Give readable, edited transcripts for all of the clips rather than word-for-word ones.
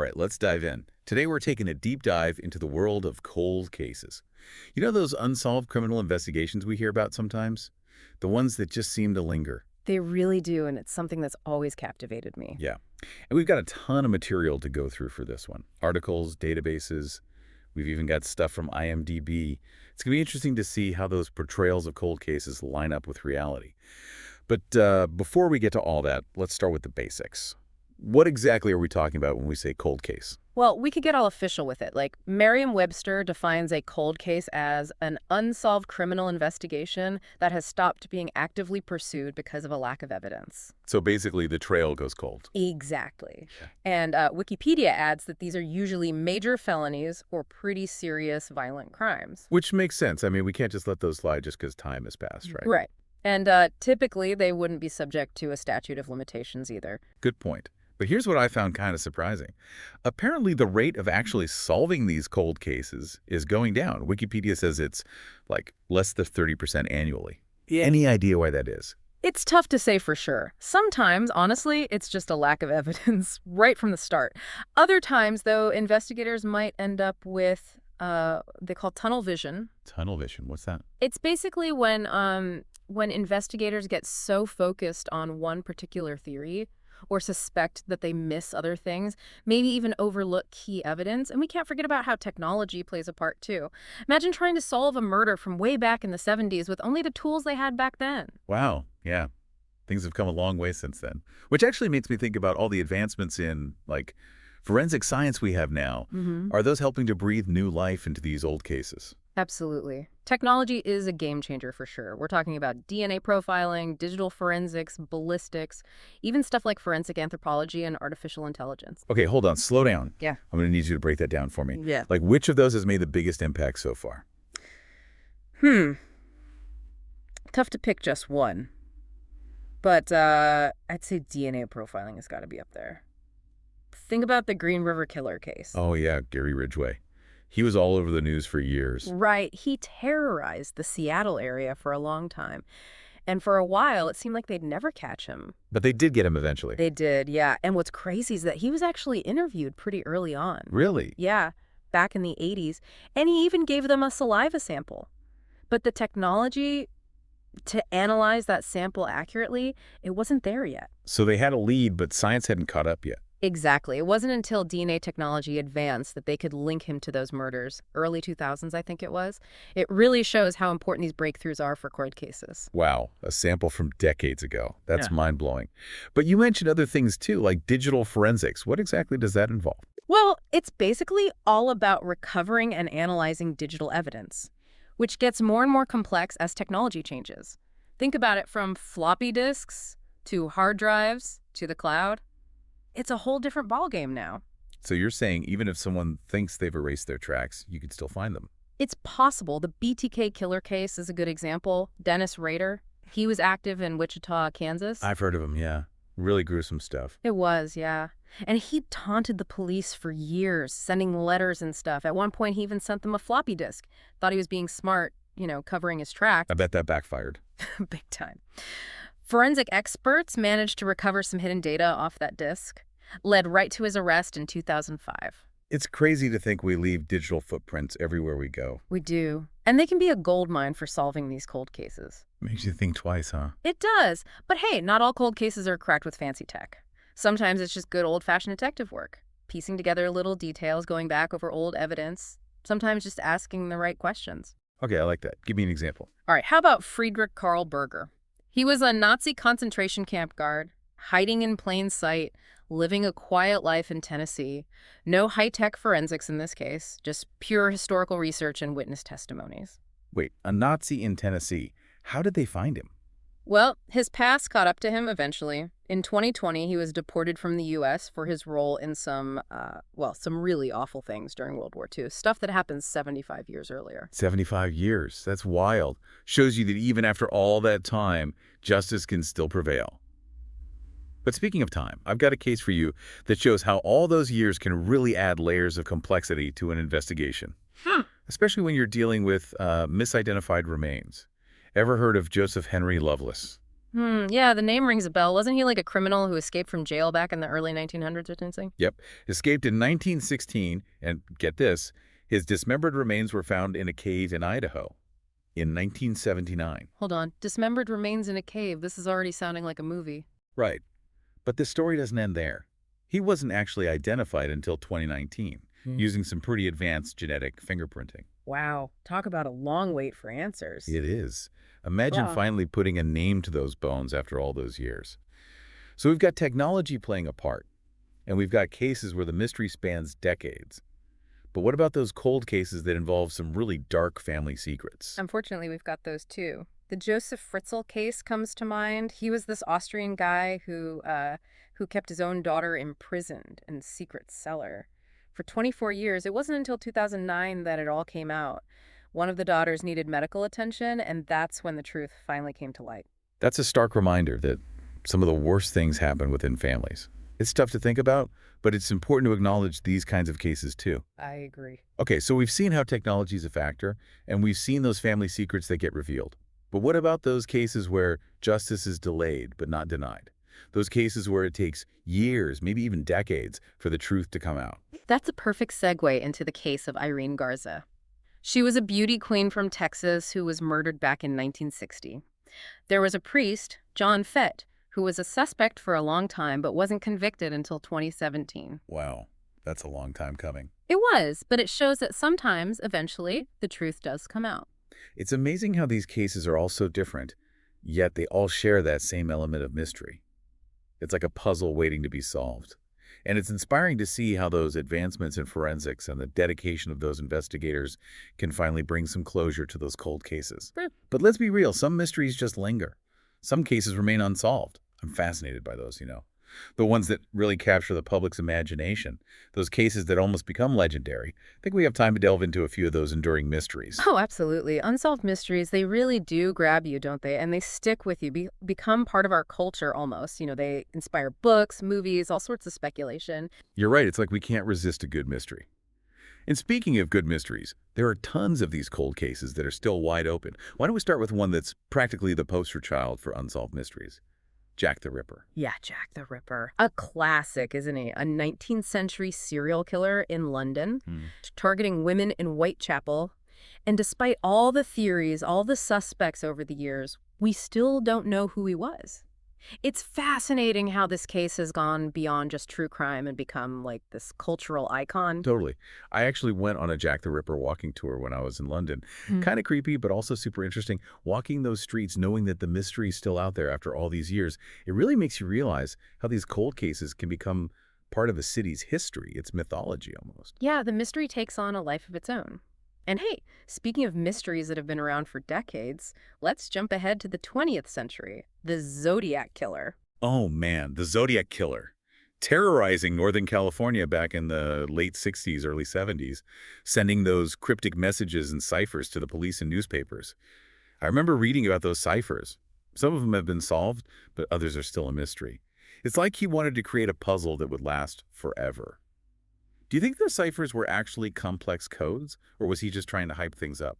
right, let's dive in. Today we're taking a deep dive into the world of cold cases. You know those unsolved criminal investigations we hear about sometimes? The ones that just seem to linger. They really do, and it's something that's always captivated me. Yeah. And we've got a ton of material to go through for this one. Articles, databases. We've even got stuff from IMDb. It's going to be interesting to see how those portrayals of cold cases line up with reality. But before we get to all that, let's start with the basics. What exactly are we talking about when we say cold case? Well, we could get all official with it. Like, Merriam-Webster defines a cold case as an unsolved criminal investigation that has stopped being actively pursued because of a lack of evidence. So basically, the trail goes cold. Exactly. Yeah. And Wikipedia adds that these are usually major felonies or pretty serious violent crimes. Which makes sense. I mean, we can't just let those slide just because time has passed, right? Right. And typically, they wouldn't be subject to a statute of limitations either. Good point. But here's what I found kind of surprising. Apparently, the rate of actually solving these cold cases is going down. Wikipedia says it's like less than 30% annually. Yeah. Any idea why that is? It's tough to say for sure. Sometimes, honestly, it's just a lack of evidence right from the start. Other times, though, investigators might end up with they call tunnel vision. Tunnel vision, what's that? It's basically when investigators get so focused on one particular theory or suspect that they miss other things, maybe even overlook key evidence. And we can't forget about how technology plays a part, too. Imagine trying to solve a murder from way back in the 70s with only the tools they had back then. Wow, yeah. Things have come a long way since then. Which actually makes me think about all the advancements in, like, forensic science we have now. Are those helping to breathe new life into these old cases? Absolutely. Technology is a game changer for sure. We're talking about DNA profiling, digital forensics, ballistics, even stuff like forensic anthropology and artificial intelligence. Okay, hold on. Slow down. Yeah. I'm going to need you to break that down for me. Yeah. Like, which of those has made the biggest impact so far? Tough to pick just one. But I'd say DNA profiling has got to be up there. Think about the Green River Killer case. Oh, yeah, Gary Ridgway. He was all over the news for years. Right. He terrorized the Seattle area for a long time. And for a while, it seemed like they'd never catch him. But they did get him eventually. They did, yeah. And what's crazy is that he was actually interviewed pretty early on. Really? Yeah, back in the 80s. And he even gave them a saliva sample. But the technology to analyze that sample accurately, it wasn't there yet. So they had a lead, but science hadn't caught up yet. Exactly. It wasn't until DNA technology advanced that they could link him to those murders. Early 2000s, I think it was. It really shows how important these breakthroughs are for cold cases. Wow, a sample from decades ago. That's Yeah. mind-blowing. But you mentioned other things too, like digital forensics. What exactly does that involve? Well, it's basically all about recovering and analyzing digital evidence, which gets more and more complex as technology changes. Think about it from floppy disks to hard drives to the cloud. It's a whole different ballgame now. So you're saying even if someone thinks they've erased their tracks, you could still find them? It's possible. The BTK killer case is a good example. Dennis Rader, he was active in Wichita, Kansas. I've heard of them, yeah. Really gruesome stuff. It was, yeah. And he taunted the police for years, sending letters and stuff. At one point, he even sent them a floppy disk. Thought he was being smart, covering his tracks. I bet that backfired. Big time. Forensic experts managed to recover some hidden data off that disk, led right to his arrest in 2005. It's crazy to think we leave digital footprints everywhere we go. We do. And they can be a goldmine for solving these cold cases. Makes you think twice, huh? It does. But hey, not all cold cases are cracked with fancy tech. Sometimes it's just good old-fashioned detective work, piecing together little details, going back over old evidence, sometimes just asking the right questions. Okay, I like that. Give me an example. All right, how about Friedrich Karl Berger? He was a Nazi concentration camp guard, hiding in plain sight, living a quiet life in Tennessee. No high-tech forensics in this case, just pure historical research and witness testimonies. Wait, a Nazi in Tennessee. How did they find him? Well, his past caught up to him eventually. In 2020, he was deported from the U.S. for his role in some really awful things during World War II, stuff that happened 75 years earlier. 75 years. That's wild. Shows you that even after all that time, justice can still prevail. But speaking of time, I've got a case for you that shows how all those years can really add layers of complexity to an investigation. Especially when you're dealing with misidentified remains. Ever heard of Joseph Henry Loveless? Yeah, the name rings a bell. Wasn't he like a criminal who escaped from jail back in the early 1900s or something? Yep. Escaped in 1916, and get this, his dismembered remains were found in a cave in Idaho in 1979. Hold on. Dismembered remains in a cave. This is already sounding like a movie. Right. But the story doesn't end there. He wasn't actually identified until 2019, using some pretty advanced genetic fingerprinting. Wow. Talk about a long wait for answers. It is. Imagine Ugh. finally putting a name to those bones after all those years. So we've got technology playing a part, and we've got cases where the mystery spans decades. But what about those cold cases that involve some really dark family secrets? Unfortunately, we've got those too. The Joseph Fritzl case comes to mind. He was this Austrian guy who kept his own daughter imprisoned in a secret cellar for 24 years. It wasn't until 2009 that it all came out. One of the daughters needed medical attention, and that's when the truth finally came to light. That's a stark reminder that some of the worst things happen within families. It's tough to think about, but it's important to acknowledge these kinds of cases too. I agree. Okay, so we've seen how technology is a factor, and we've seen those family secrets that get revealed. But what about those cases where justice is delayed but not denied? Those cases where it takes years, maybe even decades, for the truth to come out. That's a perfect segue into the case of Irene Garza. She was a beauty queen from Texas who was murdered back in 1960. There was a priest, John Fett, who was a suspect for a long time but wasn't convicted until 2017. Wow, that's a long time coming. It was, but it shows that sometimes, eventually, the truth does come out. It's amazing how these cases are all so different, yet they all share that same element of mystery. It's like a puzzle waiting to be solved. And it's inspiring to see how those advancements in forensics and the dedication of those investigators can finally bring some closure to those cold cases. Hmm. But let's be real, some mysteries just linger. Some cases remain unsolved. I'm fascinated by those. The ones that really capture the public's imagination, those cases that almost become legendary. I think we have time to delve into a few of those enduring mysteries. Oh, absolutely. Unsolved mysteries, they really do grab you, don't they? And they stick with you, become part of our culture almost. They inspire books, movies, all sorts of speculation. You're right, it's like we can't resist a good mystery. And speaking of good mysteries, there are tons of these cold cases that are still wide open. Why don't we start with one that's practically the poster child for unsolved mysteries? Jack the Ripper. Yeah, Jack the Ripper. A classic, isn't he? A 19th century serial killer in London, targeting women in Whitechapel. And despite all the theories, all the suspects over the years, we still don't know who he was. It's fascinating how this case has gone beyond just true crime and become like this cultural icon. Totally. I actually went on a Jack the Ripper walking tour when I was in London. Kind of creepy, but also super interesting. Walking those streets, knowing that the mystery is still out there after all these years, it really makes you realize how these cold cases can become part of a city's history. It's mythology almost. Yeah, the mystery takes on a life of its own. And hey, speaking of mysteries that have been around for decades, let's jump ahead to the 20th century, the Zodiac Killer. Oh man, the Zodiac Killer. Terrorizing Northern California back in the late 60s, early 70s, sending those cryptic messages and ciphers to the police and newspapers. I remember reading about those ciphers. Some of them have been solved, but others are still a mystery. It's like he wanted to create a puzzle that would last forever. Do you think the ciphers were actually complex codes, or was he just trying to hype things up?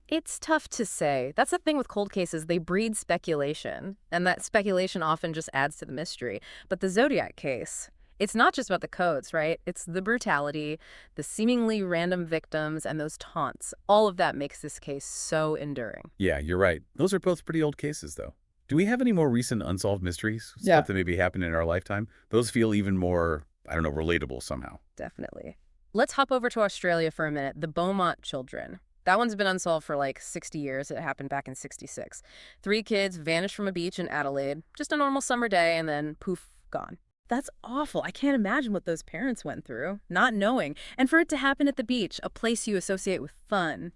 It's tough to say. That's the thing with cold cases. They breed speculation, and that speculation often just adds to the mystery. But the Zodiac case, it's not just about the codes, right? It's the brutality, the seemingly random victims, and those taunts. All of that makes this case so enduring. Yeah, you're right. Those are both pretty old cases, though. Do we have any more recent unsolved mysteries? Yeah. Stuff that maybe happened in our lifetime? Those feel even more, I don't know, relatable somehow. Definitely. Let's hop over to Australia for a minute. The Beaumont children. That one's been unsolved for like 60 years. It happened back in '66. 3 kids vanished from a beach in Adelaide. Just a normal summer day and then poof, gone. That's awful. I can't imagine what those parents went through, not knowing. And for it to happen at the beach, a place you associate with fun,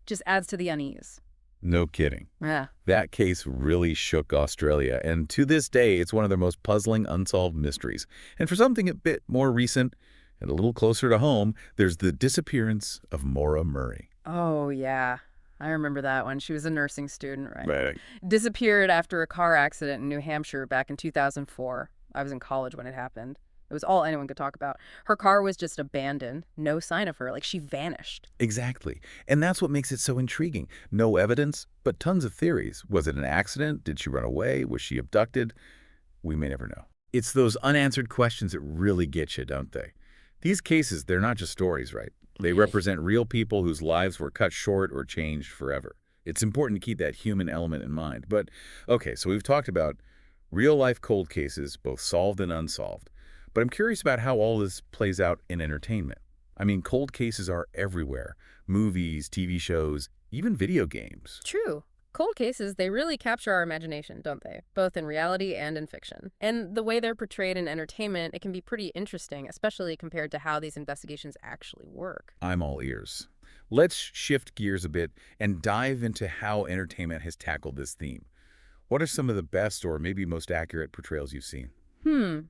just adds to the unease. No kidding. Yeah. That case really shook Australia, and to this day, it's one of their most puzzling unsolved mysteries. And for something a bit more recent and a little closer to home, there's the disappearance of Maura Murray. Oh, yeah. I remember that one. She was a nursing student, right? Right. Disappeared after a car accident in New Hampshire back in 2004. I was in college when it happened. It was all anyone could talk about. Her car was just abandoned, no sign of her, like she vanished. Exactly. And that's what makes it so intriguing. No evidence, but tons of theories. Was it an accident? Did she run away? Was she abducted? We may never know. It's those unanswered questions that really get you, don't they? These cases, they're not just stories, right? They represent real people whose lives were cut short or changed forever. It's important to keep that human element in mind. But, okay, so we've talked about real-life cold cases, both solved and unsolved. But I'm curious about how all this plays out in entertainment. I mean, cold cases are everywhere. Movies, TV shows, even video games. True. Cold cases, they really capture our imagination, don't they? Both in reality and in fiction. And the way they're portrayed in entertainment, it can be pretty interesting, especially compared to how these investigations actually work. I'm all ears. Let's shift gears a bit and dive into how entertainment has tackled this theme. What are some of the best or maybe most accurate portrayals you've seen?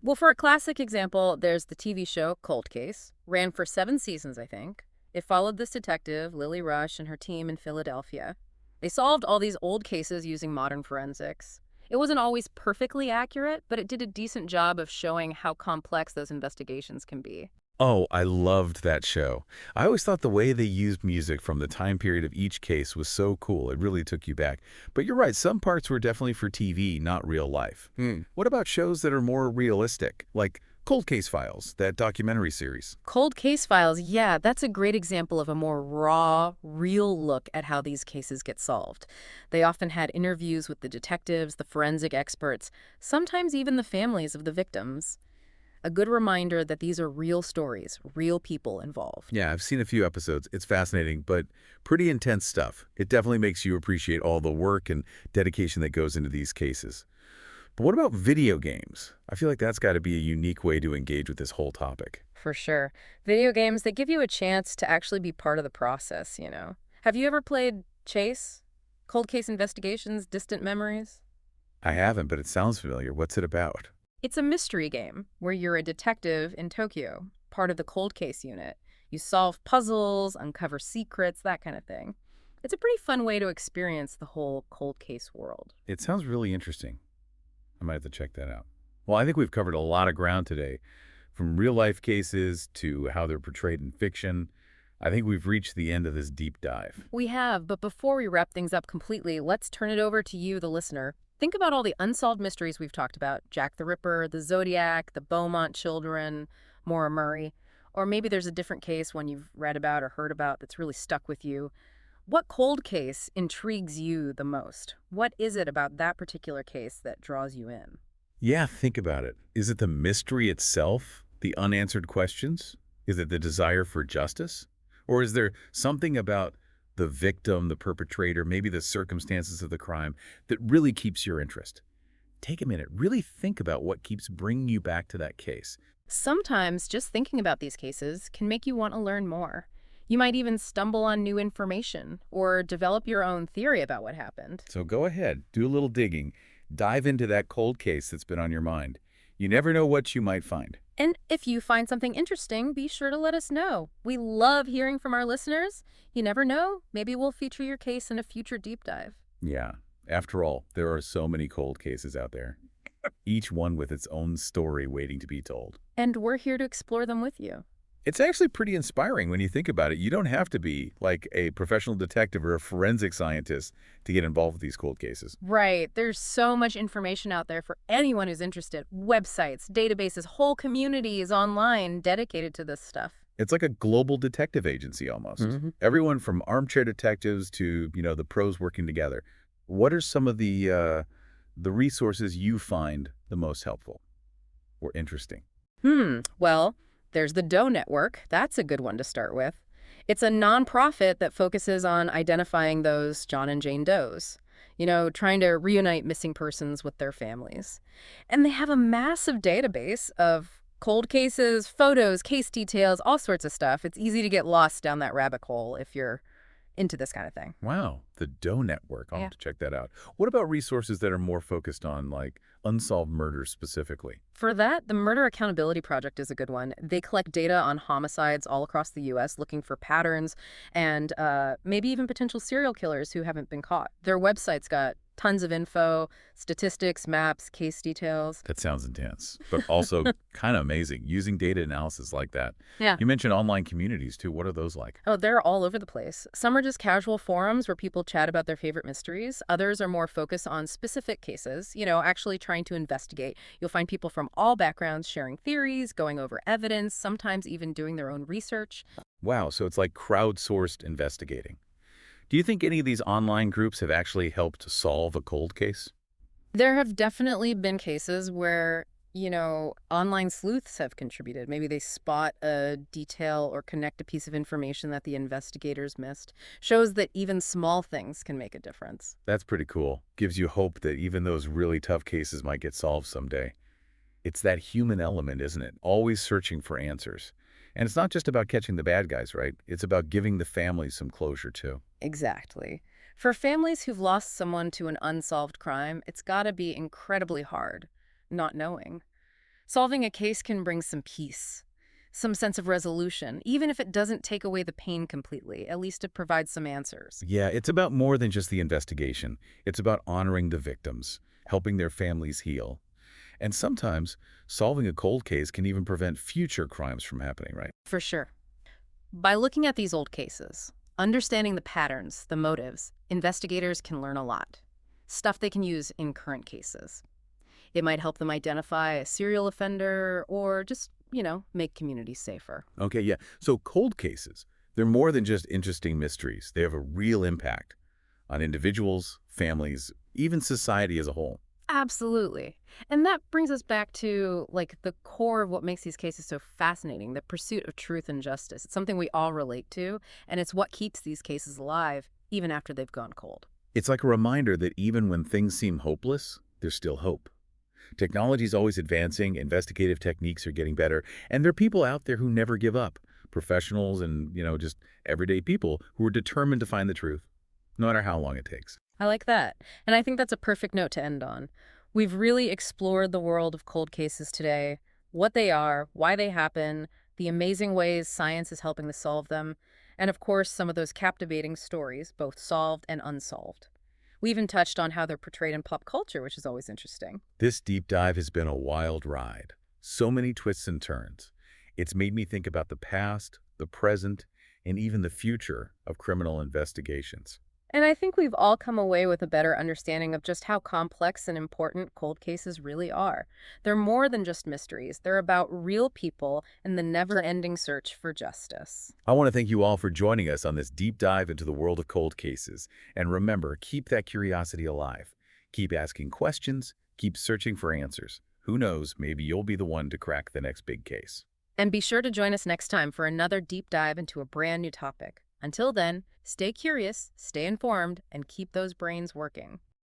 Well, for a classic example, there's the TV show Cold Case. Ran for 7 seasons, I think. It followed this detective, Lily Rush, and her team in Philadelphia. They solved all these old cases using modern forensics. It wasn't always perfectly accurate, but it did a decent job of showing how complex those investigations can be. Oh, I loved that show. I always thought the way they used music from the time period of each case was so cool. It really took you back. But you're right, some parts were definitely for TV, not real life. What about shows that are more realistic, like Cold Case Files, that documentary series? Cold Case Files, yeah, that's a great example of a more raw, real look at how these cases get solved. They often had interviews with the detectives, the forensic experts, sometimes even the families of the victims. A good reminder that these are real stories, real people involved. Yeah, I've seen a few episodes. It's fascinating, but pretty intense stuff. It definitely makes you appreciate all the work and dedication that goes into these cases. But what about video games? I feel like that's got to be a unique way to engage with this whole topic. For sure. Video games, they give you a chance to actually be part of the process, you know. Have you ever played Chase? Cold Case Investigations, Distant Memories? I haven't, but it sounds familiar. What's it about? It's a mystery game where you're a detective in Tokyo, part of the cold case unit. You solve puzzles, uncover secrets, that kind of thing. It's a pretty fun way to experience the whole cold case world. It sounds really interesting. I might have to check that out. Well, I think we've covered a lot of ground today, from real-life cases to how they're portrayed in fiction. I think we've reached the end of this deep dive. We have, but before we wrap things up completely, let's turn it over to you, the listener. Think about all the unsolved mysteries we've talked about. Jack the Ripper, the Zodiac, the Beaumont children, Maura Murray. Or maybe there's a different case, one you've read about or heard about that's really stuck with you. What cold case intrigues you the most? What is it about that particular case that draws you in? Yeah, think about it. Is it the mystery itself? The unanswered questions? Is it the desire for justice? Or is there something about the victim, the perpetrator, maybe the circumstances of the crime that really keeps your interest? Take a minute. Really think about what keeps bringing you back to that case. Sometimes just thinking about these cases can make you want to learn more. You might even stumble on new information or develop your own theory about what happened. So go ahead, do a little digging. Dive into that cold case that's been on your mind. You never know what you might find. And if you find something interesting, be sure to let us know. We love hearing from our listeners. You never know, maybe we'll feature your case in a future deep dive. Yeah, after all, there are so many cold cases out there, each one with its own story waiting to be told. And we're here to explore them with you. It's actually pretty inspiring when you think about it. You don't have to be like a professional detective or a forensic scientist to get involved with these cold cases. Right. There's so much information out there for anyone who's interested. Websites, databases, whole communities online dedicated to this stuff. It's like a global detective agency almost. Everyone from armchair detectives to, the pros working together. What are some of the resources you find the most helpful or interesting? Well, there's the Doe Network. That's a good one to start with. It's a nonprofit that focuses on identifying those John and Jane Does, trying to reunite missing persons with their families. And they have a massive database of cold cases, photos, case details, all sorts of stuff. It's easy to get lost down that rabbit hole if you're into this kind of thing. Wow, the Doe Network. I'll Yeah. have to check that out. What about resources that are more focused on, like, unsolved murders specifically? For that, the Murder Accountability Project is a good one. They collect data on homicides all across the U.S., looking for patterns and maybe even potential serial killers who haven't been caught. Their website's got Tons of info, statistics, maps, case details. That sounds intense, but also kind of amazing, using data analysis like that. Yeah. You mentioned online communities, too. What are those like? Oh, they're all over the place. Some are just casual forums where people chat about their favorite mysteries. Others are more focused on specific cases, actually trying to investigate. You'll find people from all backgrounds sharing theories, going over evidence, sometimes even doing their own research. Wow, so it's like crowdsourced investigating. Do you think any of these online groups have actually helped solve a cold case? There have definitely been cases where, online sleuths have contributed. Maybe they spot a detail or connect a piece of information that the investigators missed. Shows that even small things can make a difference. That's pretty cool. Gives you hope that even those really tough cases might get solved someday. It's that human element, isn't it? Always searching for answers. And it's not just about catching the bad guys, right? It's about giving the families some closure, too. Exactly. For families who've lost someone to an unsolved crime, it's gotta be incredibly hard not knowing. Solving a case can bring some peace, some sense of resolution, even if it doesn't take away the pain completely. At least it provides some answers. Yeah, it's about more than just the investigation. It's about honoring the victims, helping their families heal. And sometimes, solving a cold case can even prevent future crimes from happening, right? For sure. By looking at these old cases, understanding the patterns, the motives, investigators can learn a lot. Stuff they can use in current cases. It might help them identify a serial offender or just, make communities safer. Okay, yeah. So cold cases, they're more than just interesting mysteries. They have a real impact on individuals, families, even society as a whole. Absolutely. And that brings us back to the core of what makes these cases so fascinating, the pursuit of truth and justice. It's something we all relate to, and it's what keeps these cases alive even after they've gone cold. It's like a reminder that even when things seem hopeless, there's still hope. Technology is always advancing, investigative techniques are getting better, and there are people out there who never give up. Professionals and, just everyday people who are determined to find the truth, no matter how long it takes. I like that. And I think that's a perfect note to end on. We've really explored the world of cold cases today, what they are, why they happen, the amazing ways science is helping to solve them, and of course, some of those captivating stories, both solved and unsolved. We even touched on how they're portrayed in pop culture, which is always interesting. This deep dive has been a wild ride. So many twists and turns. It's made me think about the past, the present, and even the future of criminal investigations. And I think we've all come away with a better understanding of just how complex and important cold cases really are. They're more than just mysteries. They're about real people and the never-ending search for justice. I want to thank you all for joining us on this deep dive into the world of cold cases. And remember, keep that curiosity alive. Keep asking questions, keep searching for answers. Who knows, maybe you'll be the one to crack the next big case. And be sure to join us next time for another deep dive into a brand new topic. Until then, stay curious, stay informed, and keep those brains working.